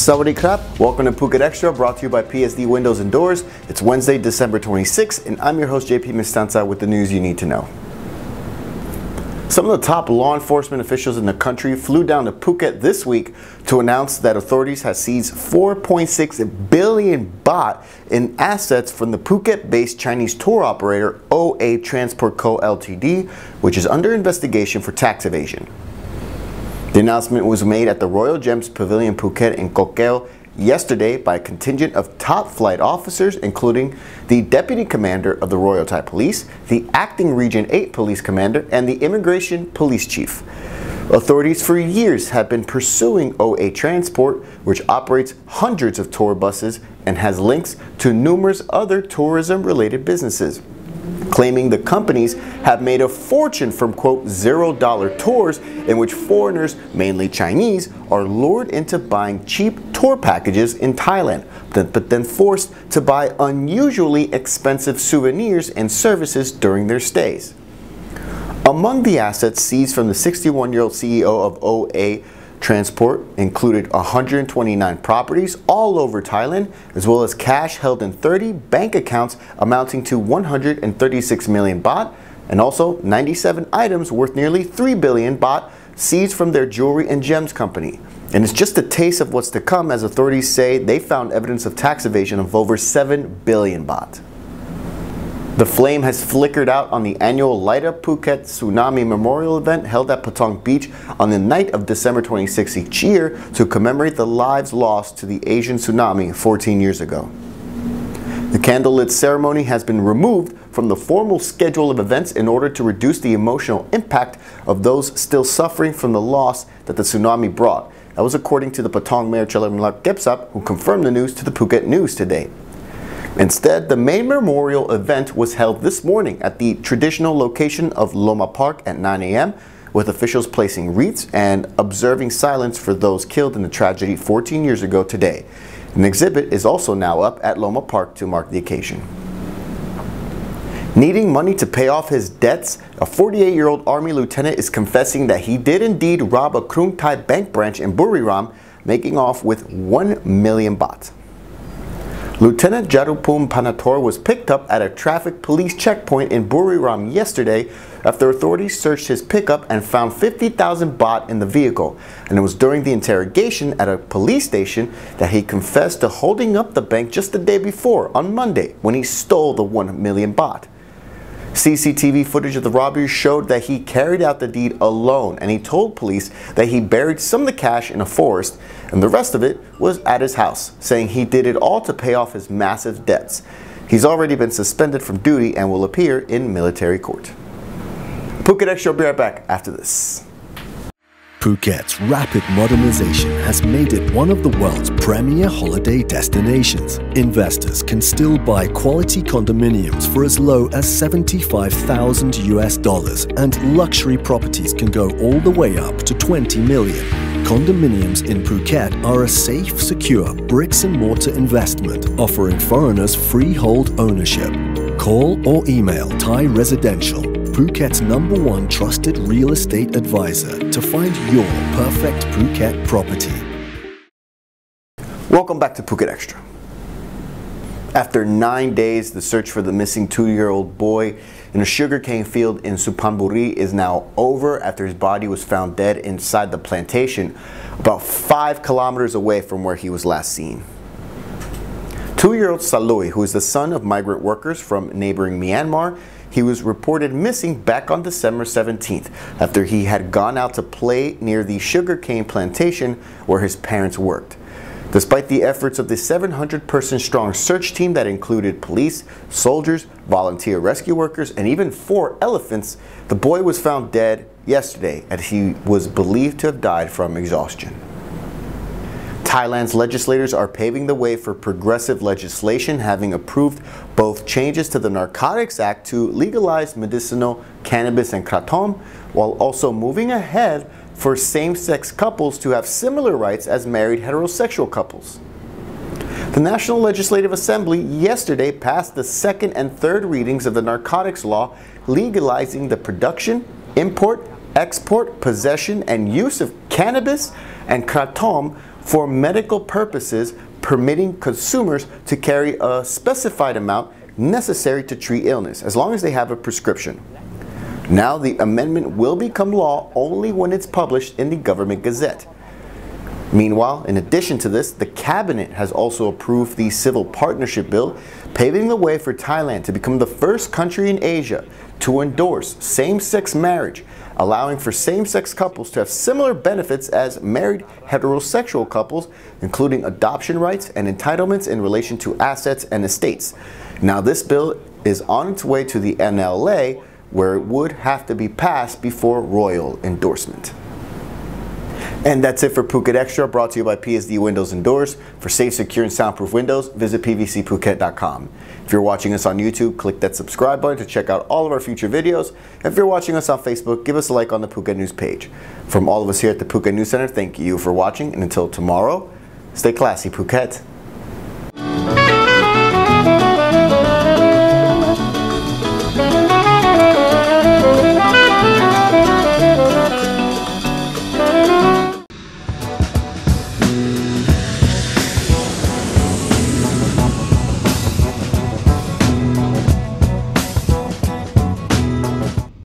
Sawadee krap, welcome to Phuket Extra, brought to you by PSD Windows and Doors. It's Wednesday, December 26th, and I'm your host JP Mestanza with the news you need to know. Some of the top law enforcement officials in the country flew down to Phuket this week to announce that authorities have seized 4.6 billion baht in assets from the Phuket-based Chinese tour operator OA Transport Co. Ltd., which is under investigation for tax evasion. The announcement was made at the Royal Gems Pavilion Phuket in Koh Keo yesterday by a contingent of top flight officers, including the Deputy Commander of the Royal Thai Police, the Acting Region 8 Police Commander, and the Immigration Police Chief. Authorities for years have been pursuing OA Transport, which operates hundreds of tour buses and has links to numerous other tourism-related businesses, claiming the companies have made a fortune from, quote, $0 tours in which foreigners, mainly Chinese, are lured into buying cheap tour packages in Thailand, but then forced to buy unusually expensive souvenirs and services during their stays. Among the assets seized from the 61-year-old CEO of OA Transport included 129 properties all over Thailand, as well as cash held in 30 bank accounts amounting to 136 million baht, and also 97 items worth nearly 3 billion baht seized from their jewelry and gems company. And it's just a taste of what's to come, as authorities say they found evidence of tax evasion of over 7 billion baht. The flame has flickered out on the annual Light Up Phuket Tsunami Memorial event held at Patong Beach on the night of December 26 each year to commemorate the lives lost to the Asian tsunami 14 years ago. The candlelit ceremony has been removed from the formal schedule of events in order to reduce the emotional impact of those still suffering from the loss that the tsunami brought. That was according to the Patong Mayor Chalermlak Gepsap, who confirmed the news to the Phuket News today. Instead, the main memorial event was held this morning at the traditional location of Loma Park at 9 a.m., with officials placing wreaths and observing silence for those killed in the tragedy 14 years ago today. An exhibit is also now up at Loma Park to mark the occasion. Needing money to pay off his debts, a 48-year-old Army lieutenant is confessing that he did indeed rob a Krung Thai bank branch in Buriram, making off with 1 million baht. Lieutenant Jarupum Panator was picked up at a traffic police checkpoint in Buriram yesterday after authorities searched his pickup and found 50,000 baht in the vehicle. And it was during the interrogation at a police station that he confessed to holding up the bank just the day before, on Monday, when he stole the 1 million baht. CCTV footage of the robbery showed that he carried out the deed alone, and he told police that he buried some of the cash in a forest and the rest of it was at his house, saying he did it all to pay off his massive debts. He's already been suspended from duty and will appear in military court. Phuket Extra will be right back after this. Phuket's rapid modernization has made it one of the world's premier holiday destinations. Investors can still buy quality condominiums for as low as $75,000 and luxury properties can go all the way up to 20 million. Condominiums in Phuket are a safe, secure bricks-and-mortar investment offering foreigners freehold ownership. Call or email Thai Residential, Phuket's #1 trusted real estate advisor, to find your perfect Phuket property. Welcome back to Phuket Extra. After 9 days, the search for the missing 2-year-old boy in a sugarcane field in Suphanburi is now over after his body was found dead inside the plantation about 5 kilometers away from where he was last seen. 2-year-old Salui, who is the son of migrant workers from neighboring Myanmar, he was reported missing back on December 17th after he had gone out to play near the sugarcane plantation where his parents worked. Despite the efforts of the 700-person strong search team that included police, soldiers, volunteer rescue workers, and even 4 elephants, the boy was found dead yesterday as he was believed to have died from exhaustion. Thailand's legislators are paving the way for progressive legislation, having approved both changes to the Narcotics Act to legalize medicinal cannabis and kratom, while also moving ahead for same-sex couples to have similar rights as married heterosexual couples. The National Legislative Assembly yesterday passed the second and third readings of the narcotics law, legalizing the production, import, export, possession, and use of cannabis and kratom for medical purposes, permitting consumers to carry a specified amount necessary to treat illness, as long as they have a prescription. Now the amendment will become law only when it's published in the Government Gazette. Meanwhile, in addition to this, the Cabinet has also approved the Civil Partnership Bill, paving the way for Thailand to become the first country in Asia to endorse same-sex marriage, allowing for same-sex couples to have similar benefits as married heterosexual couples, including adoption rights and entitlements in relation to assets and estates. Now this bill is on its way to the NLA, where it would have to be passed before royal endorsement. And that's it for Phuket Extra, brought to you by PSD Windows and Doors. For safe, secure, and soundproof windows, visit pvcphuket.com. If you're watching us on YouTube, click that subscribe button to check out all of our future videos. If you're watching us on Facebook, give us a like on the Phuket News page. From all of us here at the Phuket News Center, thank you for watching, and until tomorrow, stay classy, Phuket.